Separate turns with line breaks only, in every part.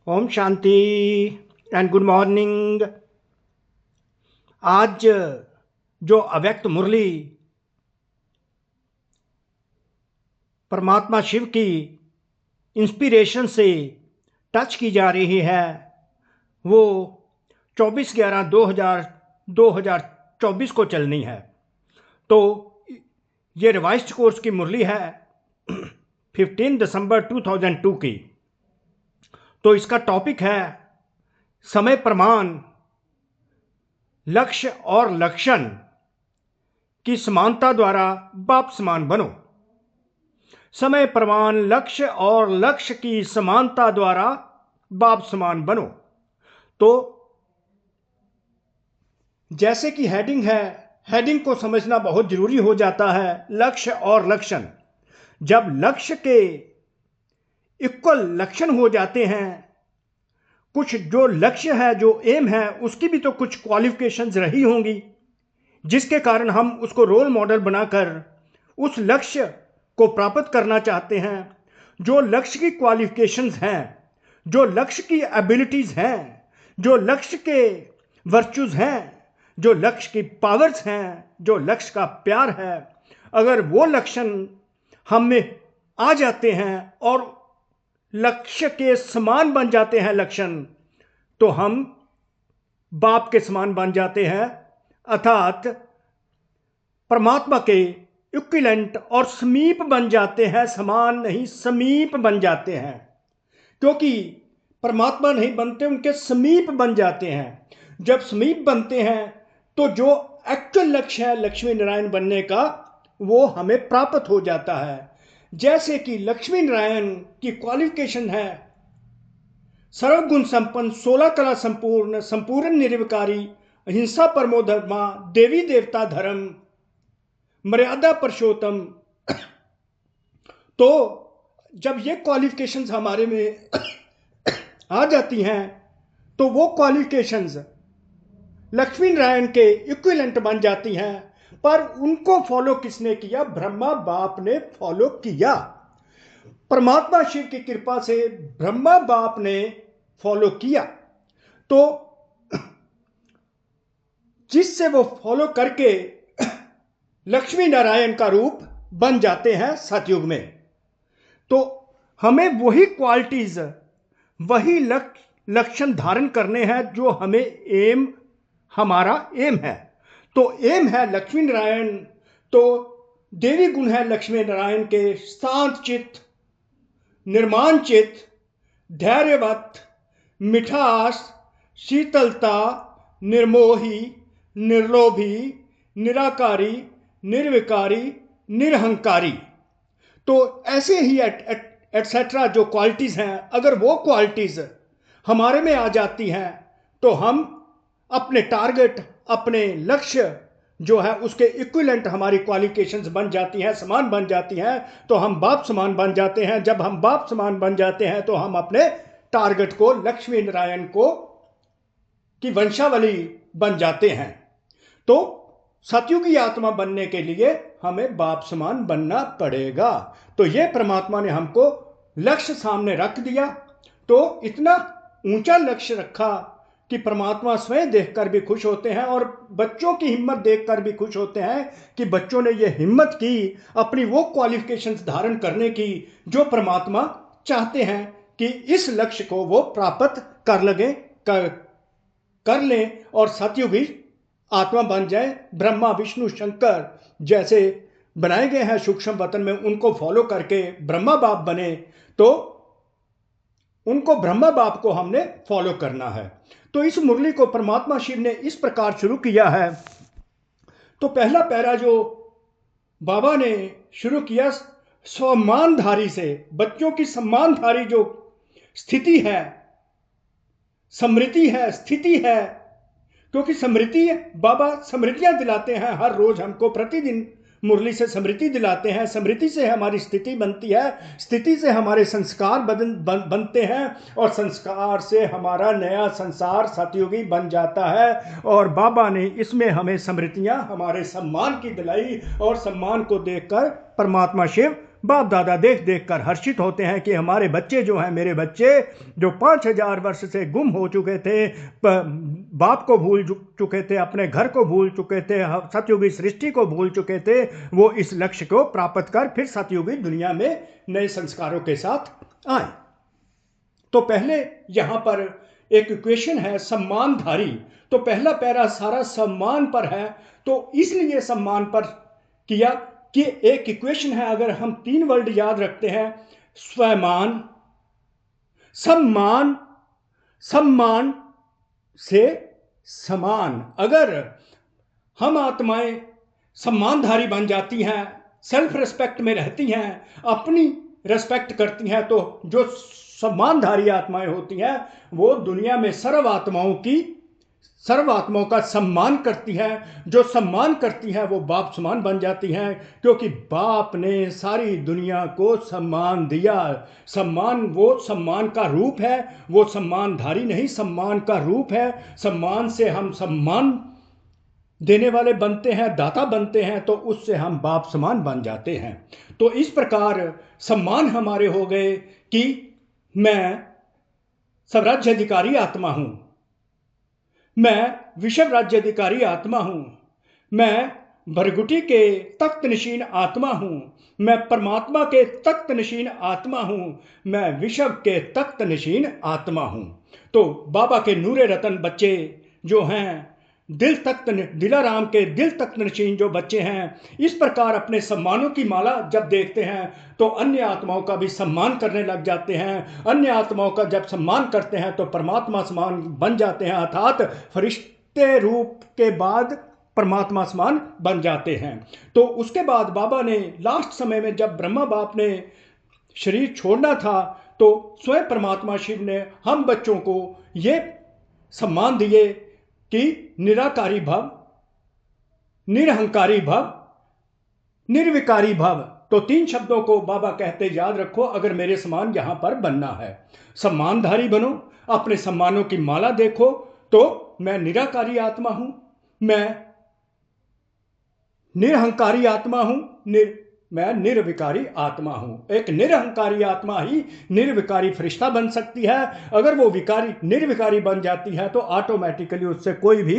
ओम शांति and good morning. आज जो अव्यक्त मुरली परमात्मा शिव की इंस्पिरेशन से टच की जा रही है वो 24/11/2024 को चलनी है। तो ये रिवाइज्ड कोर्स की मुरली है 15 दिसंबर 2002 की। तो इसका टॉपिक है समय प्रमाण, लक्ष्य और लक्षण की समानता द्वारा बाप समान बनो। समय प्रमाण, लक्ष्य और लक्ष्य की समानता द्वारा बाप समान बनो। तो जैसे कि हेडिंग है, हेडिंग को समझना बहुत जरूरी हो जाता है। लक्ष्य और लक्षण, जब लक्ष्य के इक्वल लक्षण हो जाते हैं, कुछ जो लक्ष्य है, जो एम है, उसकी भी तो कुछ क्वालिफिकेशंस रही होंगी, जिसके कारण हम उसको रोल मॉडल बनाकर उस लक्ष्य को प्राप्त करना चाहते हैं। जो लक्ष्य की क्वालिफिकेशंस हैं, जो लक्ष्य की एबिलिटीज हैं, जो लक्ष्य के वर्चूज हैं, जो लक्ष्य की पावर्स हैं, जो लक्ष्य का प्यार है, अगर वो लक्षण हम में आ जाते हैं और लक्ष्य के समान बन जाते हैं लक्षण, तो हम बाप के समान बन जाते हैं, अर्थात परमात्मा के इक्विवेलेंट और समीप बन जाते हैं। समान नहीं, समीप बन जाते हैं, क्योंकि परमात्मा नहीं बनते, उनके समीप बन जाते हैं। जब समीप बनते हैं तो जो एक्चुअल लक्ष्य है लक्ष्मी नारायण बनने का, वो हमें प्राप्त हो जाता है। जैसे कि लक्ष्मी नारायण की क्वालिफिकेशन है सर्वगुण संपन्न, 16 कला संपूर्ण, संपूर्ण निर्विकारी, अहिंसा परमो धर्मा, देवी देवता धर्म, मर्यादा पुरुषोत्तम। तो जब ये क्वालिफिकेशंस हमारे में आ जाती हैं, तो वो क्वालिफिकेशंस लक्ष्मी नारायण के इक्विवेलेंट बन जाती हैं। पर उनको फॉलो किसने किया? ब्रह्मा बाप ने फॉलो किया। परमात्मा शिव की कृपा से ब्रह्मा बाप ने फॉलो किया। तो जिससे वो फॉलो करके लक्ष्मी नारायण का रूप बन जाते हैं सतयुग में। तो हमें वही क्वालिटीज, वही लक्षण धारण करने हैं जो हमें एम, हमारा एम है। तो एम है लक्ष्मी नारायण। तो देवी गुण है लक्ष्मी नारायण के शांत चित्त, निर्माण चित्त, धैर्यवत, मिठास, शीतलता, निर्मोही, निर्लोभी, निराकारी, निर्विकारी, निरहंकारी। तो ऐसे ही एटसेट्रा जो क्वालिटीज हैं, अगर वो क्वालिटीज हमारे में आ जाती हैं, तो हम अपने टारगेट, अपने लक्ष्य जो है उसके इक्विवेलेंट हमारी क्वालिफिकेशंस बन जाती हैं, समान बन जाती हैं। तो हम बाप समान बन जाते हैं। जब हम बाप समान बन जाते हैं तो हम अपने टारगेट को, लक्ष्मी नारायण को की वंशावली बन जाते हैं। तो सतयुगी आत्मा बनने के लिए हमें बाप समान बनना पड़ेगा। तो ये परमात्मा ने हमको लक्ष्य सामने रख दिया। तो इतना ऊंचा लक्ष्य रखा कि परमात्मा स्वयं देखकर भी खुश होते हैं और बच्चों की हिम्मत देखकर भी खुश होते हैं कि बच्चों ने ये हिम्मत की अपनी वो क्वालिफिकेशंस धारण करने की जो परमात्मा चाहते हैं कि इस लक्ष्य को वो प्राप्त कर लें और सतयुगी आत्मा बन जाए। ब्रह्मा विष्णु शंकर जैसे बनाए गए हैं सूक्ष्म वतन में, उनको फॉलो करके ब्रह्मा बाप बने। तो उनको, ब्रह्मा बाप को हमने फॉलो करना है। तो इस मुरली को परमात्मा शिव ने इस प्रकार शुरू किया है। तो पहला पैरा जो बाबा ने शुरू किया, सम्मानधारी से, बच्चों की सम्मानधारी जो स्थिति है, समृद्धि है, स्थिति है, क्योंकि समृद्धि, बाबा समृद्धियां दिलाते हैं हर रोज हमको, प्रतिदिन मुरली से समृद्धि दिलाते हैं। समृद्धि से हमारी स्थिति बनती है, स्थिति से हमारे संस्कार बनते हैं और संस्कार से हमारा नया संसार सतयुगी बन जाता है। और बाबा ने इसमें हमें समृद्धियां, हमारे सम्मान की दिलाई, और सम्मान को देखकर परमात्मा शिव बाप दादा देख देख कर हर्षित होते हैं कि हमारे बच्चे जो हैं, मेरे बच्चे जो 5000 वर्ष से गुम हो चुके थे, बाप को भूल चुके थे, अपने घर को भूल चुके थे, सतयुगी सृष्टि को भूल चुके थे, वो इस लक्ष्य को प्राप्त कर फिर सतयुगी दुनिया में नए संस्कारों के साथ आए। तो पहले यहां पर एक इक्वेशन है सम्मानधारी। तो पहला पैरा सारा सम्मान पर है, तो इसलिए सम्मान पर किया कि एक इक्वेशन है। अगर हम 3 वर्ड याद रखते हैं, स्वमान, सम्मान, सम्मान से समान। अगर हम आत्माएं सम्मानधारी बन जाती हैं, सेल्फ रिस्पेक्ट में रहती हैं, अपनी रिस्पेक्ट करती हैं, तो जो सम्मानधारी आत्माएं होती हैं वो दुनिया में सर्व आत्माओं का सम्मान करती हैं। जो सम्मान करती हैं वो बाप समान बन जाती हैं, क्योंकि बाप ने सारी दुनिया को सम्मान दिया। सम्मान वो सम्मान का रूप है, वो सम्मानधारी नहीं, सम्मान का रूप है। सम्मान से हम सम्मान देने वाले बनते हैं, दाता बनते हैं, तो उससे हम बाप समान बन जाते हैं। तो इस प्रकार सम्मान हमारे हो गए कि मैं स्वराज्याधिकारी आत्मा हूं, मैं विषव राज्याधिकारी आत्मा हूं, मैं भरगुटी के तख्त नशीन आत्मा हूं, मैं परमात्मा के तख्त नशीन आत्मा हूं, मैं विषव के तख्त नशीन आत्मा हूं। तो बाबा के नूरे रतन बच्चे जो हैं, दिलाराम के दिल तख्त नशीन जो बच्चे हैं, इस प्रकार अपने सम्मानों की माला जब देखते हैं तो अन्य आत्माओं का भी सम्मान करने लग जाते हैं। अन्य आत्माओं का जब सम्मान करते हैं तो परमात्मा समान बन जाते हैं, अर्थात फरिश्ते रूप के बाद परमात्मा समान बन जाते हैं। तो उसके बाद बाबा ने लास्ट समय में जब ब्रह्मा बाप ने शरीर छोड़ना था, तो स्वयं परमात्मा शिव ने हम बच्चों को ये सम्मान दिए कि निराकारी भव, निरहंकारी भव, निर्विकारी भव। तो 3 शब्दों को बाबा कहते याद रखो अगर मेरे समान यहां पर बनना है। सम्मानधारी बनो, अपने सम्मानों की माला देखो, तो मैं निराकारी आत्मा हूं, मैं निरहंकारी आत्मा हूं, मैं निर्विकारी आत्मा हूं। एक निरहंकारी आत्मा ही निर्विकारी फरिश्ता बन सकती है। अगर वो निर्विकारी बन जाती है तो ऑटोमेटिकली उससे कोई भी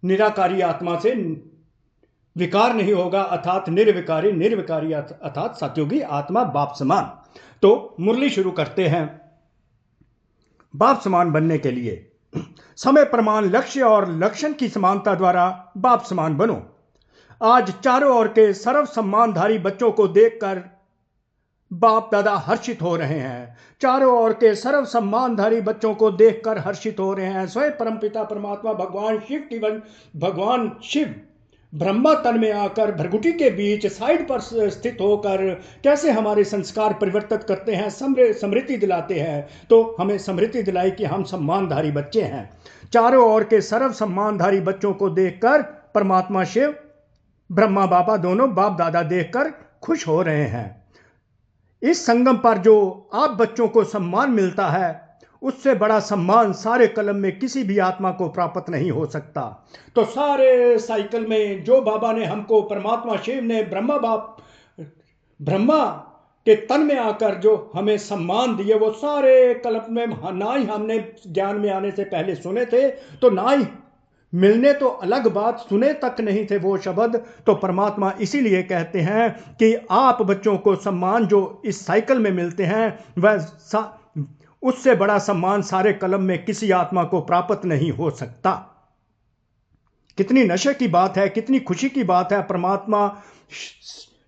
निराकारी आत्मा से विकार नहीं होगा, अर्थात निर्विकारी अर्थात सतयुगी आत्मा बाप समान। तो मुरली शुरू करते हैं। बाप समान बनने के लिए समय प्रमाण लक्ष्य और लक्षण की समानता द्वारा बाप समान बनो। आज चारों ओर के सर्व सम्मानधारी बच्चों को देखकर बाप दादा हर्षित हो रहे हैं। चारों ओर के सर्व सम्मानधारी बच्चों को देखकर हर्षित हो रहे हैं। स्वयं परमपिता परमात्मा भगवान शिव ब्रह्मा तन में आकर भरगुटी के बीच साइड पर स्थित होकर कैसे हमारे संस्कार परिवर्तित करते हैं, समृद्धि दिलाते हैं। तो हमें समृद्धि दिलाई कि हम सम्मानधारी बच्चे हैं। चारों ओर के सर्व सम्मानधारी बच्चों को देखकर परमात्मा शिव ब्रह्मा बाबा दोनों बाप दादा देखकर खुश हो रहे हैं। इस संगम पर जो आप बच्चों को सम्मान मिलता है, उससे बड़ा सम्मान सारे कलम में किसी भी आत्मा को प्राप्त नहीं हो सकता। तो सारे साइकिल में जो बाबा ने हमको, परमात्मा शिव ने ब्रह्मा के तन में आकर जो हमें सम्मान दिए, वो सारे कल्प में ना ही हमने ज्ञान में आने से पहले सुने थे, तो ना ही मिलने तो अलग बात, सुने तक नहीं थे वो शब्द। तो परमात्मा इसीलिए कहते हैं कि आप बच्चों को सम्मान जो इस साइकिल में मिलते हैं, वह उससे बड़ा सम्मान सारे कलम में किसी आत्मा को प्राप्त नहीं हो सकता। कितनी नशे की बात है, कितनी खुशी की बात है। परमात्मा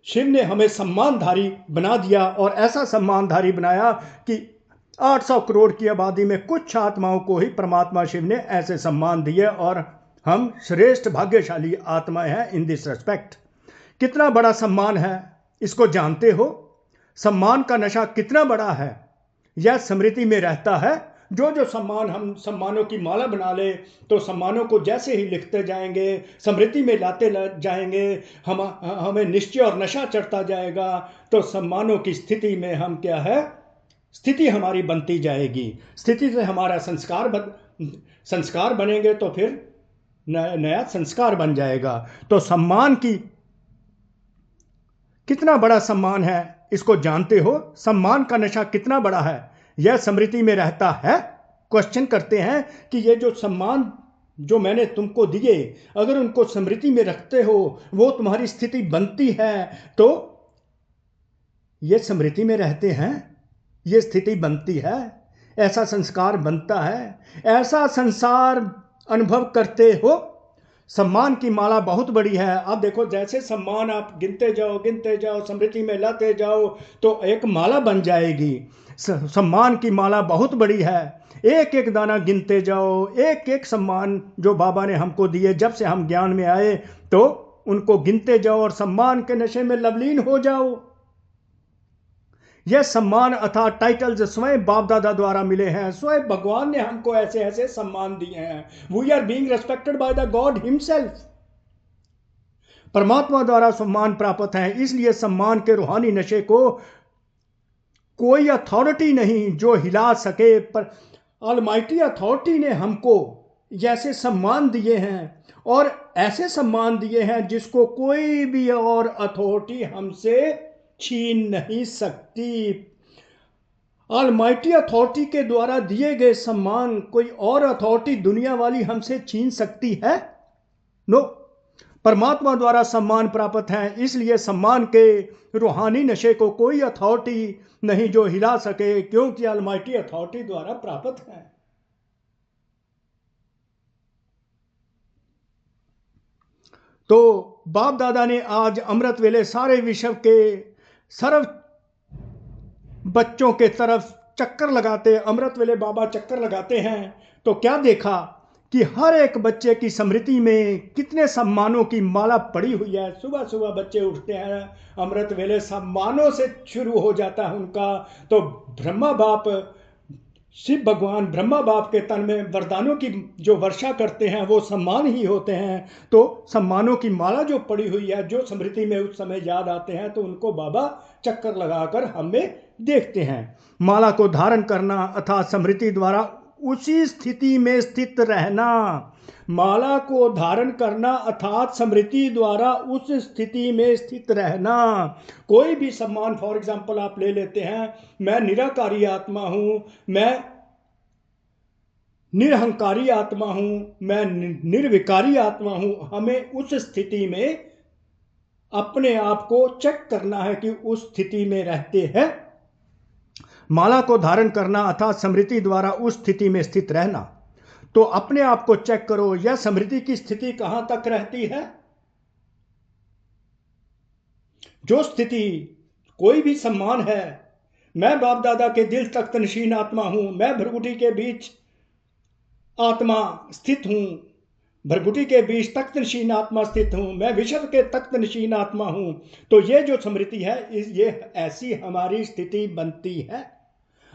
शिव ने हमें सम्मानधारी बना दिया, और ऐसा सम्मानधारी बनाया कि 800 करोड़ की आबादी में कुछ आत्माओं को ही परमात्मा शिव ने ऐसे सम्मान दिए, और हम श्रेष्ठ भाग्यशाली आत्माएं हैं इन दिस रेस्पेक्ट। कितना बड़ा सम्मान है, इसको जानते हो? सम्मान का नशा कितना बड़ा है, यह स्मृति में रहता है। जो जो सम्मान, हम सम्मानों की माला बना ले, तो सम्मानों को जैसे ही लिखते जाएंगे, स्मृति में लाते जाएंगे, हमें निश्चय और नशा चढ़ता जाएगा। तो सम्मानों की स्थिति में हम क्या है, स्थिति हमारी बनती जाएगी। स्थिति से हमारा संस्कार बनेंगे, तो फिर नया संस्कार बन जाएगा। तो सम्मान कितना बड़ा सम्मान है, इसको जानते हो? सम्मान का नशा कितना बड़ा है, यह स्मृति में रहता है। क्वेश्चन करते हैं कि ये जो सम्मान जो मैंने तुमको दिए, अगर उनको स्मृति में रखते हो, वो तुम्हारी स्थिति बनती है, तो ये स्मृति में रहते हैं, ये स्थिति बनती है, ऐसा संस्कार बनता है, ऐसा संसार अनुभव करते हो। सम्मान की माला बहुत बड़ी है। आप देखो, जैसे सम्मान आप गिनते जाओ, स्मृति में लाते जाओ, तो एक माला बन जाएगी। सम्मान की माला बहुत बड़ी है। एक एक दाना गिनते जाओ, एक एक सम्मान जो बाबा ने हमको दिए जब से हम ज्ञान में आए, तो उनको गिनते जाओ और सम्मान के नशे में लवलीन हो जाओ। यह सम्मान अर्थात टाइटल्स स्वयं बाप दादा द्वारा मिले हैं। स्वयं भगवान ने हमको ऐसे ऐसे सम्मान दिए हैं। We are being respected by the God himself. परमात्मा द्वारा सम्मान प्राप्त है। इसलिए सम्मान के रूहानी नशे को कोई अथॉरिटी नहीं जो हिला सके। पर ऑलमाइटी अथॉरिटी ने हमको जैसे सम्मान दिए हैं, और ऐसे सम्मान दिए हैं जिसको कोई भी और अथॉरिटी हमसे छीन नहीं सकती। ऑलमाइटी अथॉरिटी के द्वारा दिए गए सम्मान कोई और अथॉरिटी दुनिया वाली हमसे छीन सकती है? नो। परमात्मा द्वारा सम्मान प्राप्त है, इसलिए सम्मान के रूहानी नशे को कोई अथॉरिटी नहीं जो हिला सके, क्योंकि ऑलमाइटी अथॉरिटी द्वारा प्राप्त है। तो बाप दादा ने आज अमृत वेले सारे विश्व के सर्व बच्चों के तरफ चक्कर लगाते, अमृत वेले बाबा चक्कर लगाते हैं, तो क्या देखा कि हर एक बच्चे की स्मृति में कितने सम्मानों की माला पड़ी हुई है। सुबह सुबह बच्चे उठते हैं, अमृत वेले सम्मानों से शुरू हो जाता है उनका। तो ब्रह्मा बाप, शिव भगवान ब्रह्मा बाप के तन में वरदानों की जो वर्षा करते हैं वो सम्मान ही होते हैं। तो सम्मानों की माला जो पड़ी हुई है, जो स्मृति में उस समय याद आते हैं, तो उनको बाबा चक्कर लगाकर हमें देखते हैं। माला को धारण करना अर्थात स्मृति द्वारा उसी स्थिति में स्थित रहना। माला को धारण करना अर्थात स्मृति द्वारा उस स्थिति में स्थित रहना। कोई भी सम्मान, फॉर एग्जाम्पल आप ले लेते हैं, मैं निराकारी आत्मा हूं, मैं निरहंकारी आत्मा हूं, मैं निर्विकारी आत्मा हूं। हमें उस स्थिति में अपने आप को चेक करना है कि उस स्थिति में रहते हैं। माला को धारण करना अर्थात स्मृति द्वारा उस स्थिति में स्थित रहना। तो अपने आप को चेक करो, यह स्मृति की स्थिति कहां तक रहती है। जो स्थिति, कोई भी सम्मान है, मैं बाप दादा के दिल तख्त नशीन आत्मा हूं, मैं भृगुटी के बीच आत्मा स्थित हूं, भृगुटी के बीच तख्त नशीन आत्मा स्थित हूं, मैं विश्व के तख्त नशीन आत्मा हूं। तो ये जो स्मृति है, ये ऐसी हमारी स्थिति बनती है।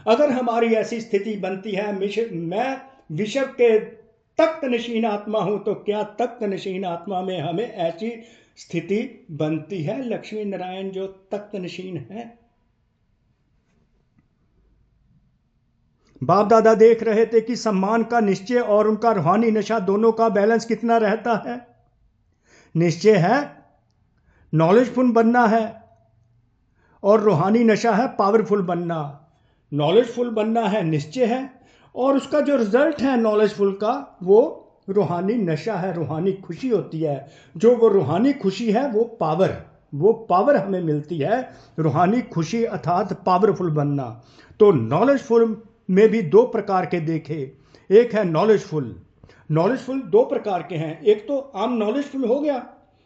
अगर हमारी ऐसी स्थिति बनती है, मैं विश्व के तख्त नशीन आत्मा हूं, तो क्या तख्त नशीन आत्मा में हमें ऐसी स्थिति बनती है? लक्ष्मी नारायण जो तख्त नशीन है। बाप दादा देख रहे थे कि सम्मान का निश्चय और उनका रूहानी नशा दोनों का बैलेंस कितना रहता है। निश्चय है नॉलेजफुल बनना है, और रूहानी नशा है पावरफुल बनना। नॉलेजफुल बनना है निश्चय है, और उसका जो रिजल्ट है नॉलेजफुल का, वो रूहानी नशा है, रूहानी खुशी होती है। जो वो रूहानी खुशी है, वो पावर हमें मिलती है। रूहानी खुशी अर्थात पावरफुल बनना। तो नॉलेजफुल में भी दो प्रकार के देखे। एक है नॉलेजफुल दो प्रकार के हैं। एक तो आम नॉलेजफुल हो गया,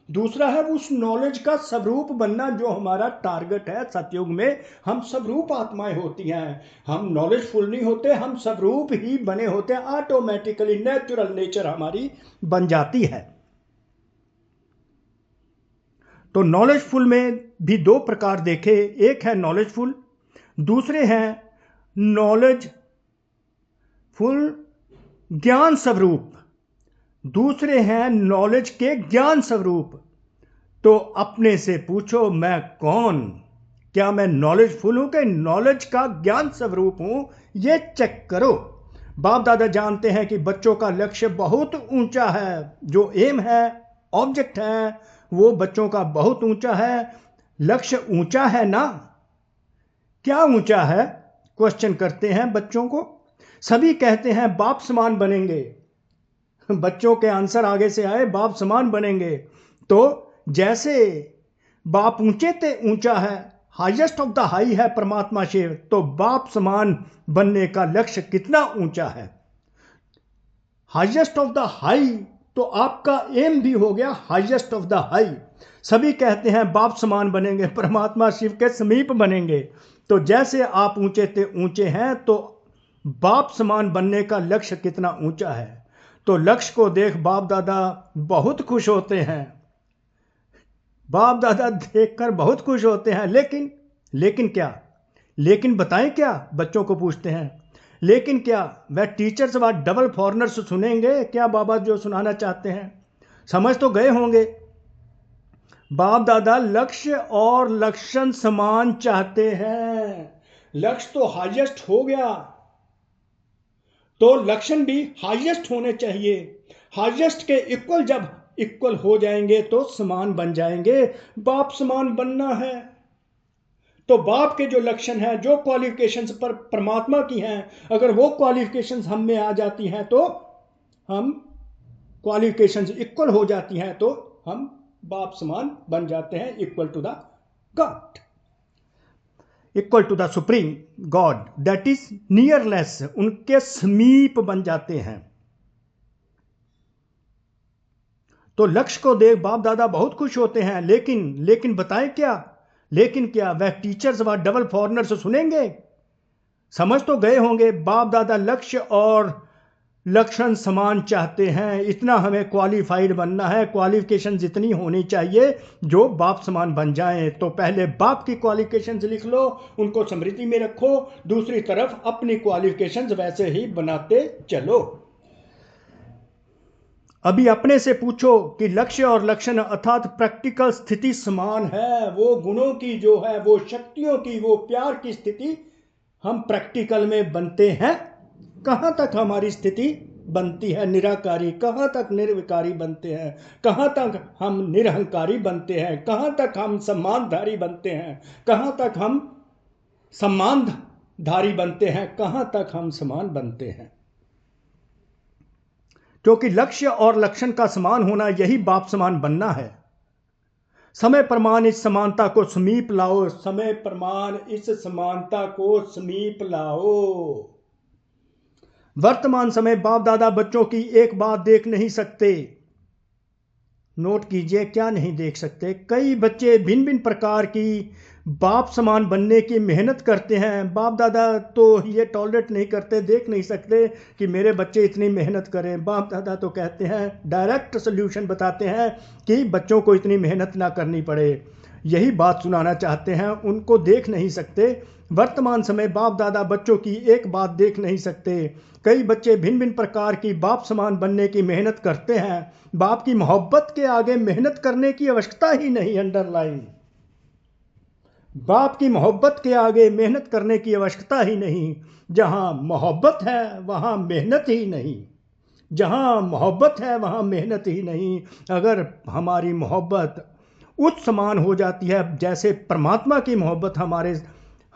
दूसरा है उस नॉलेज का स्वरूप बनना जो हमारा टारगेट है। सतयुग में हम स्वरूप आत्माएं होती हैं, हम नॉलेजफुल नहीं होते, हम स्वरूप ही बने होते हैं। ऑटोमेटिकली नेचुरल नेचर हमारी बन जाती है। तो नॉलेजफुल में भी दो प्रकार देखे। एक है नॉलेजफुल, दूसरे हैं नॉलेजफुल ज्ञान स्वरूप, दूसरे हैं नॉलेज के ज्ञान स्वरूप। तो अपने से पूछो, मैं कौन? क्या मैं नॉलेजफुल हूं कि नॉलेज का ज्ञान स्वरूप हूं? ये चेक करो। बाप दादा जानते हैं कि बच्चों का लक्ष्य बहुत ऊंचा है, जो एम है, ऑब्जेक्ट है, वो बच्चों का बहुत ऊंचा है। लक्ष्य ऊंचा है ना? क्या ऊंचा है? क्वेश्चन करते हैं बच्चों को। सभी कहते हैं बाप समान बनेंगे। बच्चों के आंसर आगे से आए, बाप समान बनेंगे। तो जैसे बाप ऊंचे ते ऊंचा है, हाईएस्ट ऑफ द हाई है परमात्मा शिव, तो बाप समान बनने का लक्ष्य कितना ऊंचा है? हाईएस्ट ऑफ द हाई, तो आपका एम भी हो गया हाईएस्ट ऑफ द हाई। सभी कहते हैं बाप समान बनेंगे, परमात्मा शिव के समीप बनेंगे। तो जैसे आप ऊंचे ते ऊंचे हैं, तो बाप समान बनने का लक्ष्य कितना ऊंचा है? तो लक्ष्य को देख बाप दादा बहुत खुश होते हैं। बाप दादा देखकर बहुत खुश होते हैं। लेकिन क्या? लेकिन बताएं क्या? बच्चों को पूछते हैं। लेकिन क्या वह टीचर्स व डबल फॉरनर्स सुनेंगे क्या बाबा जो सुनाना चाहते हैं? समझ तो गए होंगे। बाप दादा लक्ष्य और लक्षण समान चाहते हैं। लक्ष्य तो हाईएस्ट हो गया, तो लक्षण भी हाईएस्ट होने चाहिए। हाईएस्ट के इक्वल जब इक्वल हो जाएंगे तो समान बन जाएंगे। बाप समान बनना है, तो बाप के जो लक्षण हैं, जो क्वालिफिकेशंस पर परमात्मा की हैं, अगर वो क्वालिफिकेशंस हम में आ जाती हैं, तो हम क्वालिफिकेशंस इक्वल हो जाती हैं, तो हम बाप समान बन जाते हैं, equal to the God, equal to the supreme God, that is nearness, उनके समीप बन जाते हैं। तो लक्ष्य को देख बाप दादा बहुत खुश होते हैं। लेकिन बताएं क्या? लेकिन क्या वह टीचर्स व डबल फॉरनर्स सुनेंगे? समझ तो गए होंगे। बाप दादा लक्ष्य और लक्षण समान चाहते हैं। इतना हमें क्वालिफाइड बनना है, क्वालिफिकेशंस इतनी होनी चाहिए जो बाप समान बन जाएं। तो पहले बाप की क्वालिफिकेशंस लिख लो, उनको स्मृति में रखो, दूसरी तरफ अपनी क्वालिफिकेशंस वैसे ही बनाते चलो। अभी अपने से पूछो कि लक्ष्य और लक्षण अर्थात प्रैक्टिकल स्थिति समान है। वो गुणों की जो है, वो शक्तियों की, वो प्यार की स्थिति हम प्रैक्टिकल में बनते हैं। कहां तक हमारी स्थिति बनती है निराकारी, कहां तक निर्विकारी बनते हैं, कहां तक हम निरहंकारी बनते हैं, कहां तक हम सम्मानधारी बनते हैं, कहां तक हम सम्मानधारी बनते हैं, कहां तक हम समान बनते हैं। क्योंकि लक्ष्य और लक्षण का समान होना यही बाप समान बनना है। समय प्रमाण इस समानता को समीप लाओ, समय प्रमाण इस समानता को समीप लाओ। वर्तमान समय बाप दादा बच्चों की एक बात देख नहीं सकते। नोट कीजिए, क्या नहीं देख सकते? कई बच्चे भिन्न भिन्न प्रकार की बाप समान बनने की मेहनत करते हैं। बाप दादा तो ये टॉलरेट नहीं करते, देख नहीं सकते कि मेरे बच्चे इतनी मेहनत करें। बाप दादा तो कहते हैं, डायरेक्ट सोल्यूशन बताते हैं कि बच्चों को इतनी मेहनत ना करनी पड़े। यही बात सुनाना चाहते हैं, उनको देख नहीं सकते। वर्तमान समय बाप दादा बच्चों की एक बात देख नहीं सकते। कई बच्चे भिन्न भिन्न प्रकार की बाप समान बनने की मेहनत करते हैं। बाप की मोहब्बत के आगे मेहनत करने की आवश्यकता ही नहीं। अंडरलाइन, बाप की मोहब्बत के आगे मेहनत करने की आवश्यकता ही नहीं। जहां मोहब्बत है वहां मेहनत ही नहीं। जहां मोहब्बत है वहां मेहनत ही नहीं। अगर हमारी मोहब्बत उस समान हो जाती है जैसे परमात्मा की मोहब्बत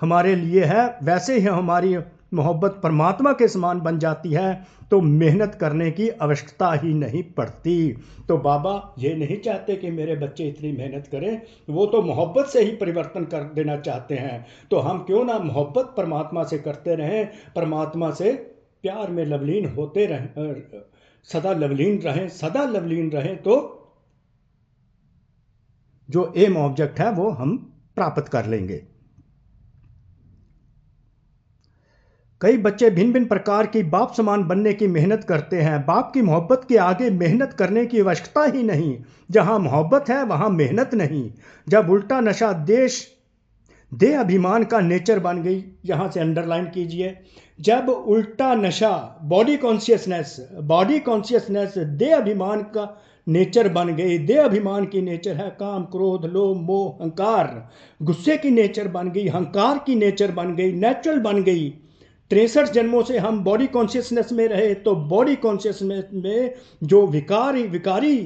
हमारे लिए है, वैसे ही हमारी मोहब्बत परमात्मा के समान बन जाती है, तो मेहनत करने की आवश्यकता ही नहीं पड़ती। तो बाबा ये नहीं चाहते कि मेरे बच्चे इतनी मेहनत करें, वो तो मोहब्बत से ही परिवर्तन कर देना चाहते हैं। तो हम क्यों ना मोहब्बत परमात्मा से करते रहें, परमात्मा से प्यार में लवलीन होते रहें, सदा लवलीन रहें, तो जो एम ऑब्जेक्ट है वो हम प्राप्त कर लेंगे। कई बच्चे भिन्न भिन्न प्रकार की बाप समान बनने की मेहनत करते हैं। बाप की मोहब्बत के आगे मेहनत करने की आवश्यकता ही नहीं। जहां मोहब्बत है वहां मेहनत नहीं। जब उल्टा नशा देह अभिमान का नेचर बन गई, यहां से अंडरलाइन कीजिए, जब उल्टा नशा बॉडी कॉन्शियसनेस देह अभिमान का नेचर बन गई। देह अभिमान की नेचर है काम, क्रोध, लोभ, मोह, अहंकार। गुस्से की नेचर बन गई, अहंकार की नेचर बन गई, नेचुरल बन गई। 63 जन्मों से हम बॉडी कॉन्शियसनेस में रहे, तो बॉडी कॉन्शियसनेस में जो विकारी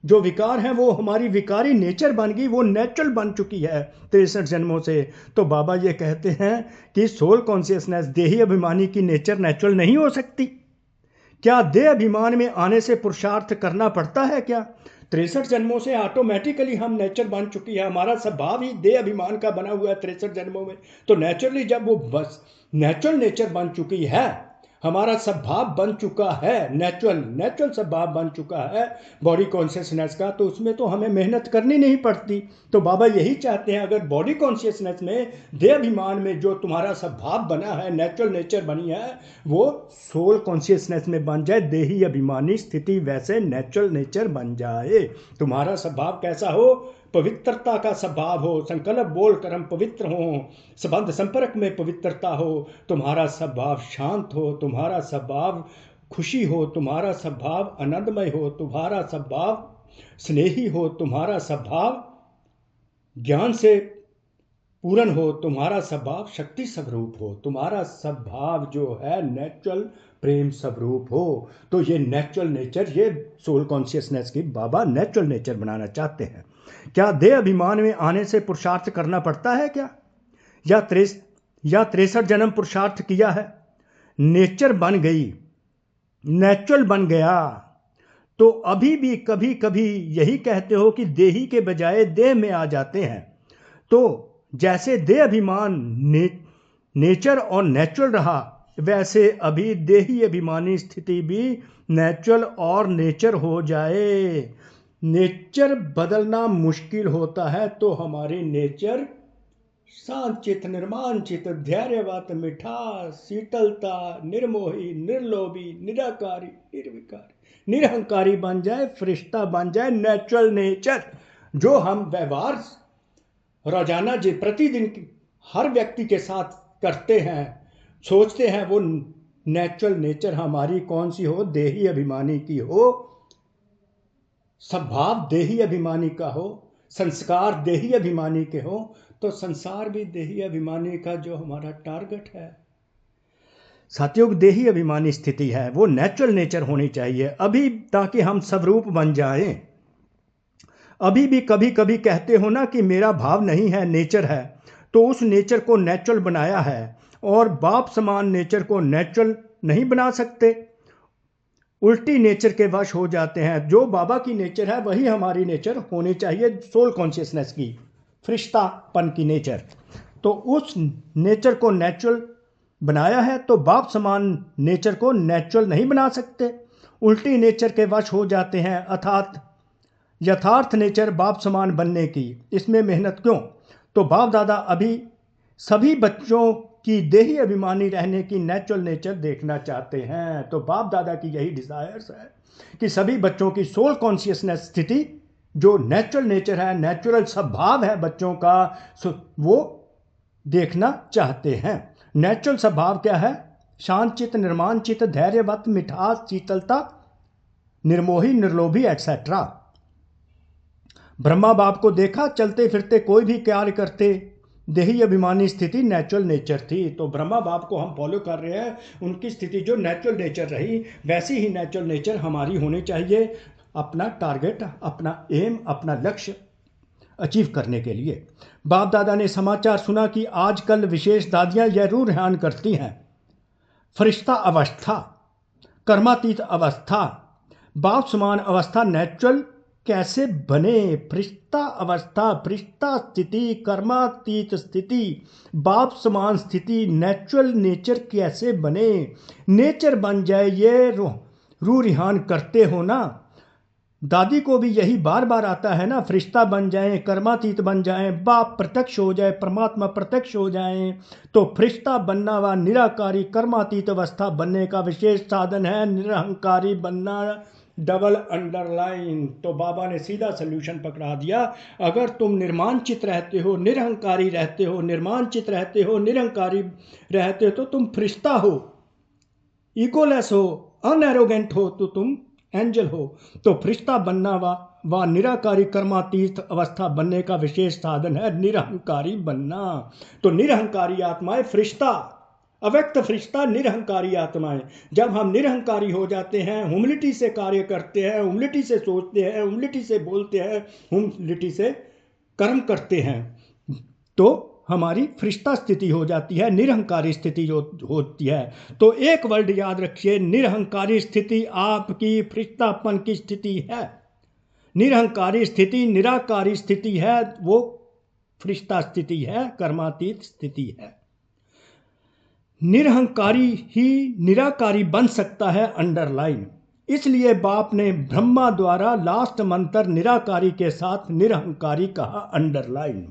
जो विकार है वो हमारी विकारी नेचर बन गई, वो नेचुरल बन चुकी है 63 जन्मों से। तो बाबा ये कहते हैं कि सोल कॉन्शियसनेस, देही अभिमानी की नेचर नेचुरल नहीं हो सकती। क्या देह अभिमान में आने से पुरुषार्थ करना पड़ता है क्या? 63 जन्मों से ऑटोमेटिकली हम नेचर बन चुकी है, हमारा स्वभाव ही देह अभिमान का बना हुआ है 63 जन्मों में। तो नेचुरली जब वो बस नेचुरल नेचर बन चुकी है, हमारा स्वभाव बन चुका है, नेचुरल स्वभाव बन चुका है बॉडी कॉन्शियसनेस का, तो उसमें तो हमें मेहनत करनी नहीं पड़ती। तो बाबा यही चाहते हैं, अगर बॉडी कॉन्शियसनेस में, देह अभिमान में जो तुम्हारा स्वभाव बना है, नेचुरल नेचर बनी है, वो सोल कॉन्शियसनेस में बन जाए, देही अभिमानी स्थिति वैसे नेचुरल नेचर बन जाए। तुम्हारा स्वभाव कैसा हो? पवित्रता का स्वभाव हो, संकल्प बोलकर हम पवित्र हों, संबंध संपर्क में पवित्रता हो, तुम्हारा स्वभाव शांत हो, तुम्हारा स्वभाव खुशी हो, तुम्हारा स्वभाव आनंदमय हो, तुम्हारा स्वभाव स्नेही हो, तुम्हारा स्वभाव ज्ञान से पूर्ण हो, तुम्हारा स्वभाव शक्ति स्वरूप हो, तुम्हारा स्वभाव जो है नेचुरल प्रेम स्वरूप हो। तो ये नेचुरल नेचर, ये सोल कॉन्शियसनेस की बाबा नेचुरल नेचर बनाना चाहते हैं। क्या देह अभिमान में आने से पुरुषार्थ करना पड़ता है क्या? या 63 जन्म पुरुषार्थ किया है, नेचर बन गई, नेचुरल बन गया, तो अभी भी कभी कभी यही कहते हो कि देही के बजाय देह में आ जाते हैं। तो जैसे देह अभिमान नेचर और नेचुरल रहा, वैसे अभी देही अभिमानी स्थिति भी नेचुरल और नेचर हो जाए। नेचर बदलना मुश्किल होता है, तो हमारी नेचर शांतचित, निर्माणचित, धैर्यवत, मिठास, शीतलता, निर्मोही, निर्लोभी, निराकारी, निर्विकारी, निरहंकारी बन जाए, फरिश्ता बन जाए, नेचुरल नेचर जो हम व्यवहार रोजाना जी प्रतिदिन हर व्यक्ति के साथ करते हैं, सोचते हैं, वो नेचुरल नेचर हमारी कौन सी हो? देही अभिमानी की हो, स्वभाव देही अभिमानी का हो, संस्कार देही अभिमानी के हो। तो संसार भी देही अभिमानी का जो हमारा टारगेट है, सतयुग देही अभिमानी स्थिति है, वो नेचुरल नेचर होनी चाहिए अभी, ताकि हम स्वरूप बन जाएं। अभी भी कभी कभी कहते हो ना कि मेरा भाव नहीं है, नेचर है, तो उस नेचर को नेचुरल बनाया है, और बाप समान नेचर को नेचुरल नहीं बना सकते, उल्टी नेचर के वश हो जाते हैं। जो बाबा की नेचर है वही हमारी नेचर होनी चाहिए, सोल कॉन्शियसनेस की, फरिश्तापन की नेचर। तो उस नेचर को नेचुरल बनाया है, तो बाप समान नेचर को नेचुरल नहीं बना सकते, उल्टी नेचर के वश हो जाते हैं। अर्थात यथार्थ नेचर बाप समान बनने की, इसमें मेहनत क्यों? तो बाप दादा अभी सभी बच्चों की देही अभिमानी रहने की नेचुरल नेचर देखना चाहते हैं। तो बाप दादा की यही डिजायर्स है कि सभी बच्चों की सोल कॉन्शियसनेस स्थिति, जो नेचुरल नेचर है, नेचुरल स्वभाव है बच्चों का, वो देखना चाहते हैं। नेचुरल स्वभाव क्या है? शांतचित, निर्माणचित, धैर्यवत, मिठास, शीतलता, निर्मोही, निर्लोभी एटसेट्रा। ब्रह्मा बाप को देखा चलते फिरते, कोई भी कार्य करते, देही अभिमानी स्थिति नेचुरल नेचर थी। तो ब्रह्मा बाप को हम फॉलो कर रहे हैं, उनकी स्थिति जो नेचुरल नेचर रही, वैसी ही नेचुरल नेचर हमारी होनी चाहिए, अपना टारगेट, अपना एम, अपना लक्ष्य अचीव करने के लिए। बाप दादा ने समाचार सुना कि आजकल विशेष दादियां यह रूह रेहान करती हैं, फरिश्ता अवस्था, कर्मातीत अवस्था, बाप समान अवस्था नेचुरल कैसे बने? फरिश्ता अवस्था, फरिश्ता स्थिति, कर्मातीत स्थिति, बाप समान स्थिति, नेचुरल नेचर कैसे बने? नेचर बन जाए, ये रूह रिहान करते हो ना। दादी को भी यही बार बार आता है ना, फरिश्ता बन जाएं, कर्मातीत बन जाएं, बाप प्रत्यक्ष हो जाए, परमात्मा प्रत्यक्ष हो जाएं। तो फरिश्ता बनना व निराकारी कर्मातीत अवस्था बनने का विशेष साधन है निरहंकारी बनना, डबल अंडरलाइन। तो बाबा ने सीधा सोल्यूशन पकड़ा दिया। अगर तुम निर्माणचित रहते हो, निरहंकारी रहते हो, निर्माणचित रहते हो, निरहंकारी रहते हो, तो तुम फरिश्ता हो, इगोलेस हो, अनएरोगेंट हो, तो तुम एंजल हो। तो फरिश्ता बनना व निराकारी कर्मातीत अवस्था बनने का विशेष साधन है निरहंकारी बनना। तो निरहंकारी आत्माएं फरिश्ता अव्यक्त फरिश्ता निरहंकारी आत्माएं। जब हम निरहंकारी हो जाते हैं, ह्यूमिलिटी से कार्य करते हैं, ह्यूमिलिटी से सोचते हैं, ह्यूमिलिटी से बोलते हैं, ह्यूमिलिटी से कर्म करते हैं, तो हमारी फरिश्ता स्थिति हो जाती है, निरहंकारी स्थिति होती है। तो एक वर्ड याद रखिए, निरहंकारी स्थिति आपकी फरिश्तापन की स्थिति है। निरहंकारी स्थिति निराकारी स्थिति है, वो फरिश्ता स्थिति है, कर्मातीत स्थिति है। निरहंकारी ही निराकारी बन सकता है, अंडरलाइन। इसलिए बाप ने ब्रह्मा द्वारा लास्ट मंत्र निराकारी के साथ निरहंकारी कहा, अंडरलाइन।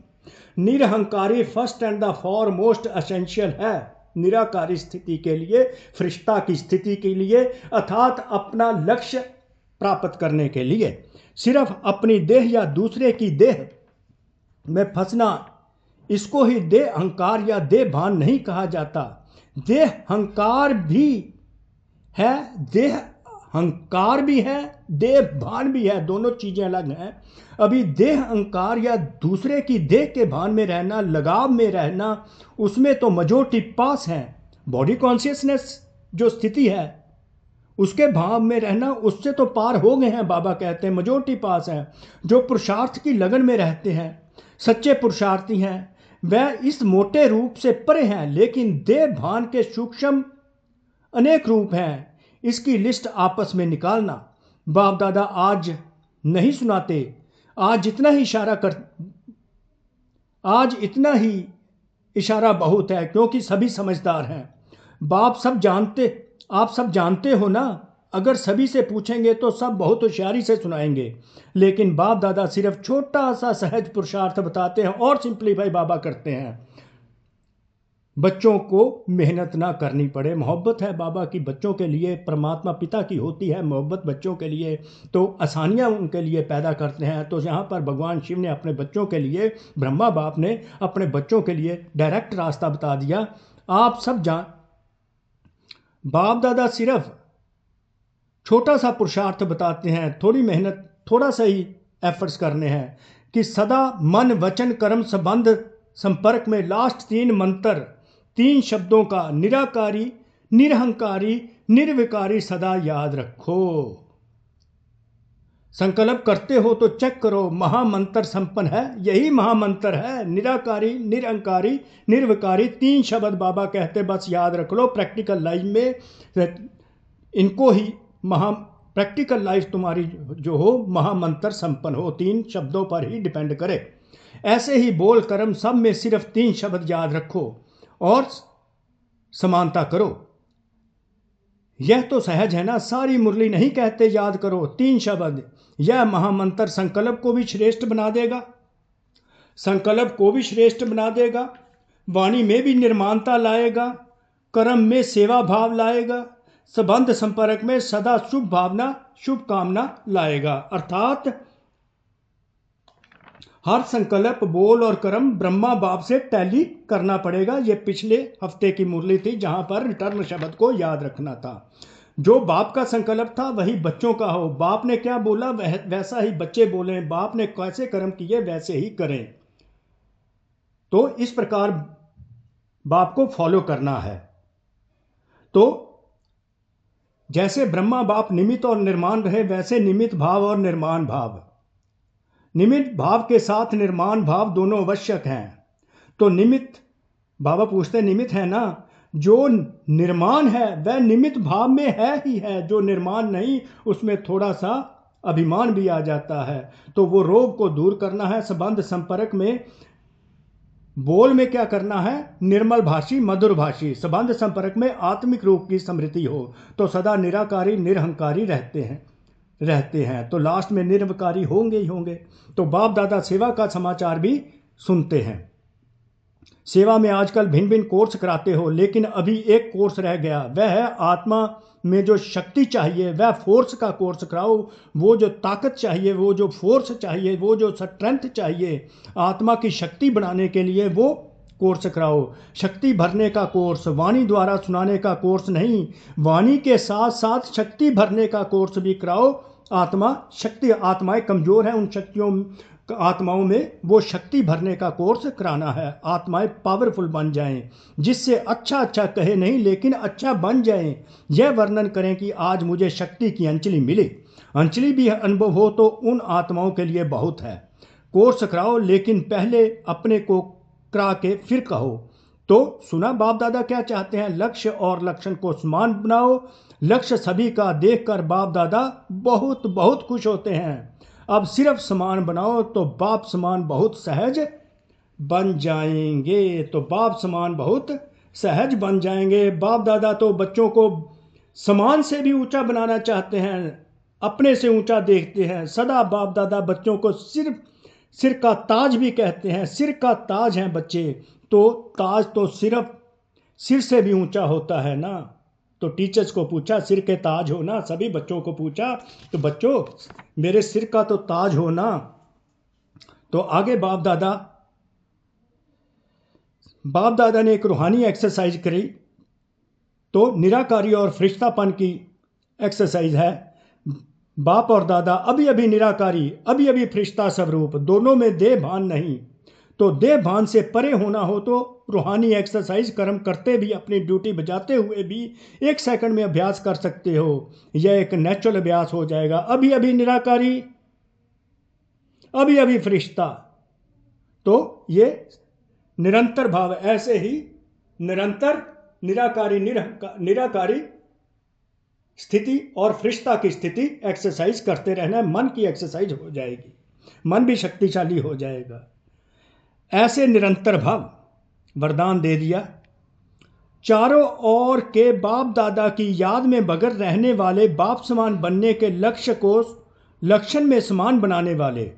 निरहंकारी first and the foremost essential है निराकारी स्थिति के लिए, फरिश्ता की स्थिति के लिए, अर्थात अपना लक्ष्य प्राप्त करने के लिए। सिर्फ अपनी देह या दूसरे की देह में फंसना, इसको ही देह अहंकार या देह भान नहीं कहा जाता। देह अहंकार भी है, देह अहंकार भी है, देह भान भी है, दोनों चीजें अलग हैं। अभी देह अहंकार या दूसरे की देह के भान में रहना, लगाव में रहना, उसमें तो मेजॉरिटी पास है। बॉडी कॉन्शियसनेस जो स्थिति है, उसके भाव में रहना, उससे तो पार हो गए हैं। बाबा कहते हैं मेजॉरिटी पास है। जो पुरुषार्थ की लगन में रहते हैं, सच्चे पुरुषार्थी हैं, वह इस मोटे रूप से परे हैं, लेकिन देह भान के सूक्ष्म अनेक रूप हैं। इसकी लिस्ट आपस में निकालना। बाप दादा आज नहीं सुनाते, आज इतना ही इशारा बहुत है, क्योंकि सभी समझदार हैं। आप सब जानते हो ना। अगर सभी से पूछेंगे तो सब बहुत होशियारी से सुनाएंगे, लेकिन बाप दादा सिर्फ छोटा सा सहज पुरुषार्थ बताते हैं और सिंपलीफाई बाबा करते हैं। बच्चों को मेहनत ना करनी पड़े। मोहब्बत है बाबा की बच्चों के लिए, परमात्मा पिता की होती है मोहब्बत बच्चों के लिए, तो आसानियां उनके लिए पैदा करते हैं। तो यहाँ पर भगवान शिव ने अपने बच्चों के लिए, ब्रह्मा बाप ने अपने बच्चों के लिए डायरेक्ट रास्ता बता दिया। आप सब बाप दादा सिर्फ छोटा सा पुरुषार्थ बताते हैं, थोड़ी मेहनत, थोड़ा सा ही एफर्ट्स करने हैं कि सदा मन वचन कर्म संबंध संपर्क में लास्ट 3 मंत्र, 3 शब्दों का निराकारी, निरहंकारी, निर्विकारी सदा याद रखो। संकल्प करते हो तो चेक करो, महामंत्र संपन्न है, यही महामंत्र है। निराकारी, निरहंकारी, निर्विकारी, 3 शब्द बाबा कहते, बस याद रख लो। प्रैक्टिकल लाइफ में इनको ही प्रैक्टिकल लाइफ तुम्हारी जो हो महामंत्र संपन्न हो, 3 शब्दों पर ही डिपेंड करे। ऐसे ही बोल कर्म सब में सिर्फ 3 शब्द याद रखो और समानता करो। यह तो सहज है ना, सारी मुरली नहीं कहते याद करो 3 शब्द। यह महामंत्र संकल्प को भी श्रेष्ठ बना देगा, संकल्प को भी श्रेष्ठ बना देगा, वाणी में भी निर्माणता लाएगा, कर्म में सेवा भाव लाएगा, संबंध संपर्क में सदा शुभ भावना, शुभ कामना लाएगा। अर्थात हर संकल्प, बोल और कर्म ब्रह्मा बाप से टैली करना पड़ेगा। ये पिछले हफ्ते की मुरली थी जहां पर रिटर्न शब्द को याद रखना था। जो बाप का संकल्प था वही बच्चों का हो। बाप ने क्या बोला वैसा ही बच्चे बोले, बाप ने कैसे कर्म किए वैसे ही करें। तो इस प्रकार बाप को फॉलो करना है। तो जैसे ब्रह्मा बाप निमित्त और निर्माण रहे, वैसे निमित्त भाव और निर्माण भाव, निमित्त भाव के साथ निर्माण भाव दोनों आवश्यक हैं। तो निमित्त, बाबा पूछते निमित्त है ना, जो निर्माण है वह निमित्त भाव में है ही है, जो निर्माण नहीं उसमें थोड़ा सा अभिमान भी आ जाता है। तो वो रोग को दूर करना है। संबंध संपर्क में बोल में क्या करना है, निर्मल भाषी मधुर भाषी, संबंध संपर्क में आत्मिक रूप की स्मृति हो, तो सदा निराकारी निरहंकारी रहते हैं। तो लास्ट में निर्विकारी होंगे ही होंगे। तो बाप दादा सेवा का समाचार भी सुनते हैं। सेवा में आजकल भिन्न भिन्न कोर्स कराते हो, लेकिन अभी एक कोर्स रह गया, वह है आत्मा में जो शक्ति चाहिए वह फोर्स का कोर्स कराओ। वो जो ताकत चाहिए, वो जो फोर्स चाहिए, वो जो स्ट्रेंथ चाहिए आत्मा की शक्ति बढ़ाने के लिए, वो कोर्स कराओ। शक्ति भरने का कोर्स, वाणी द्वारा सुनाने का कोर्स नहीं, वाणी के साथ साथ शक्ति भरने का कोर्स भी कराओ। आत्माएं कमज़ोर हैं, उन शक्तियों आत्माओं में वो शक्ति भरने का कोर्स कराना है। आत्माएं पावरफुल बन जाएं, जिससे अच्छा अच्छा कहे नहीं लेकिन अच्छा बन जाएं। यह वर्णन करें कि आज मुझे शक्ति की अंजलि मिली। अंजलि भी अनुभव हो तो उन आत्माओं के लिए बहुत है। कोर्स कराओ, लेकिन पहले अपने को करा के फिर कहो। तो सुना बाप दादा क्या चाहते हैं? लक्ष्य और लक्षण को समान बनाओ। लक्ष्य सभी का देखकर बाप दादा बहुत बहुत खुश होते हैं। अब सिर्फ समान बनाओ तो बाप समान बहुत सहज बन जाएंगे। तो बाप समान बहुत सहज बन जाएंगे। बाप दादा तो बच्चों को समान से भी ऊंचा बनाना चाहते हैं, अपने से ऊंचा देखते हैं। सदा बाप दादा बच्चों को सिर्फ सिर का ताज भी कहते हैं। सिर का ताज हैं बच्चे, तो ताज तो सिर्फ सिर से भी ऊंचा होता है ना। तो टीचर्स को पूछा, सिर के ताज हो ना? सभी बच्चों को पूछा, तो बच्चों मेरे सिर का तो ताज हो ना। तो आगे बाप दादा ने एक रूहानी एक्सरसाइज करी। तो निराकारी और फरिश्तापन की एक्सरसाइज है। बाप और दादा अभी अभी निराकारी, अभी अभी फरिश्ता स्वरूप, दोनों में देह भान नहीं। तो देह भान से परे होना हो तो रूहानी एक्सरसाइज कर्म करते भी, अपनी ड्यूटी बजाते हुए भी 1 सेकंड में अभ्यास कर सकते हो। यह एक नेचुरल अभ्यास हो जाएगा। अभी अभी निराकारी, अभी अभी फरिश्ता। तो ये निरंतर भाव, ऐसे ही निरंतर निराकारी स्थिति और फरिश्ता की स्थिति एक्सरसाइज करते रहना है। मन की एक्सरसाइज हो जाएगी, मन भी शक्तिशाली हो जाएगा। ऐसे निरंतर भाव वरदान दे दिया। चारों ओर के बाप दादा की याद में बगैर रहने वाले, बाप समान बनने के लक्ष्य को लक्षण में समान बनाने वाले,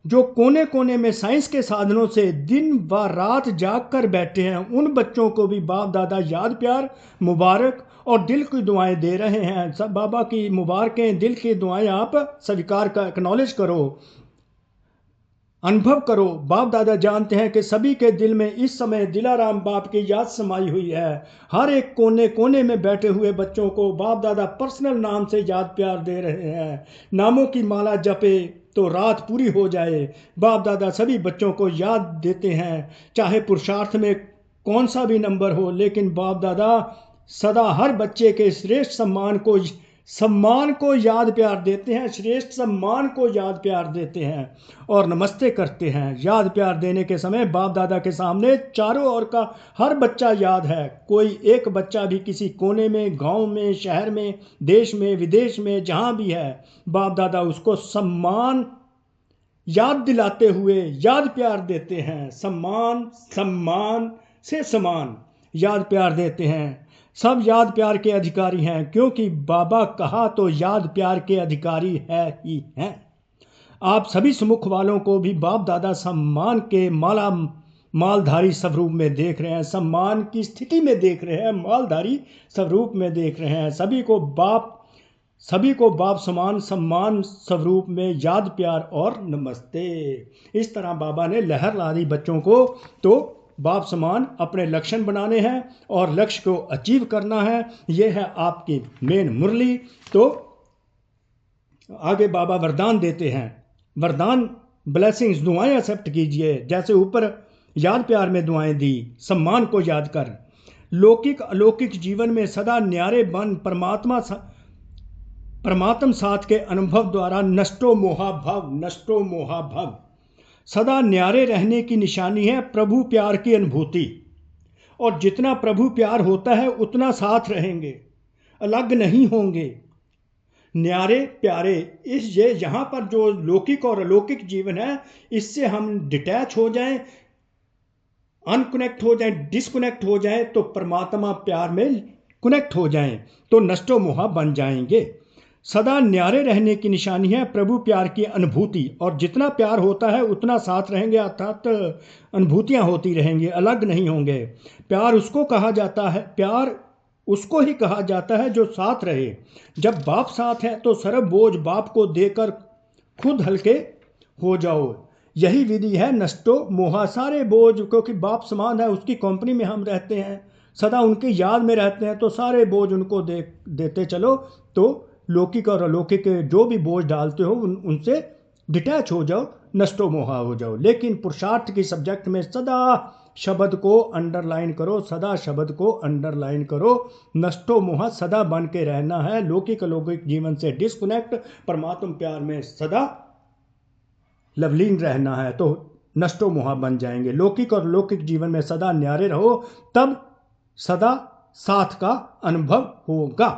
जो कोने कोने में साइंस के साधनों से दिन व रात जाग कर बैठे हैं, उन बच्चों को भी बाप दादा याद, प्यार, मुबारक और दिल की दुआएं दे रहे हैं। सब बाबा की मुबारकें, दिल की दुआएं आप स्वीकार का एक्नॉलेज करो, अनुभव करो। बाप दादा जानते हैं कि सभी के दिल में इस समय दिलाराम बाप की याद समाई हुई है। हर एक कोने कोने में बैठे हुए बच्चों को बाप दादा पर्सनल नाम से याद प्यार दे रहे हैं। नामों की माला जपे तो रात पूरी हो जाए। बाप दादा सभी बच्चों को याद देते हैं, चाहे पुरुषार्थ में कौन सा भी नंबर हो, लेकिन बाप दादा सदा हर बच्चे के श्रेष्ठ सम्मान को याद प्यार देते हैं, श्रेष्ठ सम्मान को याद प्यार देते हैं और नमस्ते करते हैं। याद प्यार देने के समय बाप दादा के सामने चारों ओर का हर बच्चा याद है। कोई एक बच्चा भी किसी कोने में, गांव में, शहर में, देश में, विदेश में, जहां भी है, बाप दादा उसको सम्मान याद दिलाते हुए याद प्यार देते हैं। सम्मान से समान याद प्यार देते हैं। सब याद प्यार के अधिकारी हैं, क्योंकि बाबा कहा तो याद प्यार के अधिकारी है ही हैं। आप सभी सुमुख वालों को भी बाप दादा सम्मान के मालधारी स्वरूप में देख रहे हैं, सम्मान की स्थिति में देख रहे हैं, मालधारी स्वरूप में देख रहे हैं। सभी को बाप समान सम्मान स्वरूप में याद प्यार और नमस्ते। इस तरह बाबा ने लहर ला दी बच्चों को। तो बाप समान अपने लक्षण बनाने हैं और लक्ष्य को अचीव करना है। यह है आपकी मेन मुरली। तो आगे बाबा वरदान देते हैं। वरदान, ब्लेसिंग्स, दुआएं एक्सेप्ट कीजिए। जैसे ऊपर याद प्यार में दुआएं दी, सम्मान को याद कर, लौकिक अलौकिक जीवन में सदा न्यारे बन, परमात्मा साथ के अनुभव द्वारा नष्टो मोहाभव सदा न्यारे रहने की निशानी है प्रभु प्यार की अनुभूति। और जितना प्रभु प्यार होता है उतना साथ रहेंगे, अलग नहीं होंगे, न्यारे प्यारे। यहाँ पर जो लौकिक और अलौकिक जीवन है, इससे हम डिटैच हो जाएं, अनकनेक्ट हो जाएं, डिस्कनेक्ट हो जाएं, तो परमात्मा प्यार में कनेक्ट हो जाएं, तो नष्टो मोहा बन जाएंगे। सदा न्यारे रहने की निशानी है प्रभु प्यार की अनुभूति। और जितना प्यार होता है उतना साथ रहेंगे, अर्थात अनुभूतियां होती रहेंगी, अलग नहीं होंगे। प्यार उसको ही कहा जाता है जो साथ रहे। जब बाप साथ है तो सर्व बोझ बाप को देकर खुद हल्के हो जाओ। यही विधि है नष्टो मोहा। सारे बोझ, क्योंकि बाप समान है, उसकी कंपनी में हम रहते हैं, सदा उनकी याद में रहते हैं, तो सारे बोझ उनको देते चलो। तो लौकिक और अलौकिक जो भी बोझ डालते हो उनसे डिटैच हो जाओ, नष्टो मोहा हो जाओ। लेकिन पुरुषार्थ की सब्जेक्ट में सदा शब्द को अंडरलाइन करो, सदा शब्द को अंडरलाइन करो। नष्टो मोहा सदा बन के रहना है, लौकिक अलौकिक जीवन से डिस्कनेक्ट, परमात्मा प्यार में सदा लवलीन रहना है, तो नष्टो मोहा बन जाएंगे। लौकिक और लौकिक जीवन में सदा न्यारे रहो, तब सदा साथ का अनुभव होगा।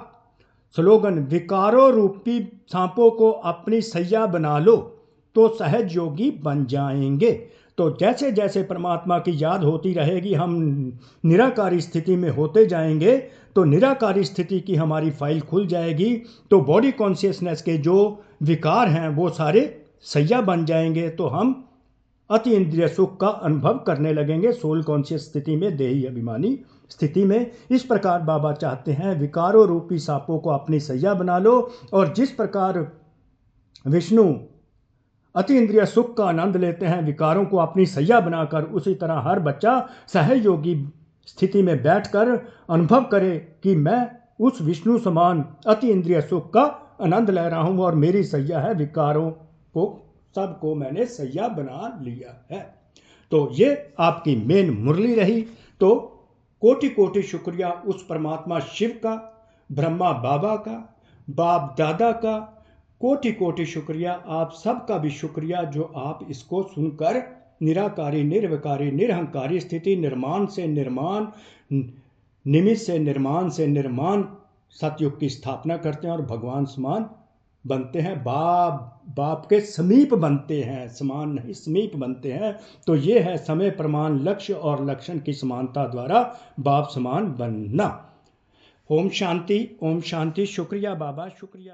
स्लोगन, विकारों रूपी सांपों को अपनी सैया बना लो तो सहज योगी बन जाएंगे। तो जैसे जैसे परमात्मा की याद होती रहेगी, हम निराकारी स्थिति में होते जाएंगे, तो निराकारी स्थिति की हमारी फाइल खुल जाएगी। तो बॉडी कॉन्शियसनेस के जो विकार हैं वो सारे सैया बन जाएंगे, तो हम अति इंद्रिय सुख का अनुभव करने लगेंगे सोल कॉन्शियस स्थिति में, देही अभिमानी स्थिति में। इस प्रकार बाबा चाहते हैं विकारों रूपी सांपों को अपनी सैया बना लो, और जिस प्रकार विष्णु अति इंद्रिय सुख का आनंद लेते हैं विकारों को अपनी सैया बनाकर, उसी तरह हर बच्चा सहयोगी स्थिति में बैठकर अनुभव करे कि मैं उस विष्णु समान अति इंद्रिय सुख का आनंद ले रहा हूं और मेरी सैया है, विकारों को सबको मैंने सैया बना लिया है। तो ये आपकी मेन मुरली रही। तो कोटि कोटि शुक्रिया उस परमात्मा शिव का, ब्रह्मा बाबा का, बाप दादा का, कोटि कोटि शुक्रिया आप सबका भी शुक्रिया जो आप इसको सुनकर निराकारी, निर्विकारी, निरहंकारी स्थिति, निर्माण से निर्माण, निमित्त से निर्माण से निर्माण सतयुग की स्थापना करते हैं और भगवान समान बनते हैं, बाप के समीप बनते हैं, समान नहीं समीप बनते हैं। तो ये है समय प्रमाण लक्ष्य और लक्षण की समानता द्वारा बाप समान बनना। ओम शांति, ओम शांति। शुक्रिया बाबा, शुक्रिया।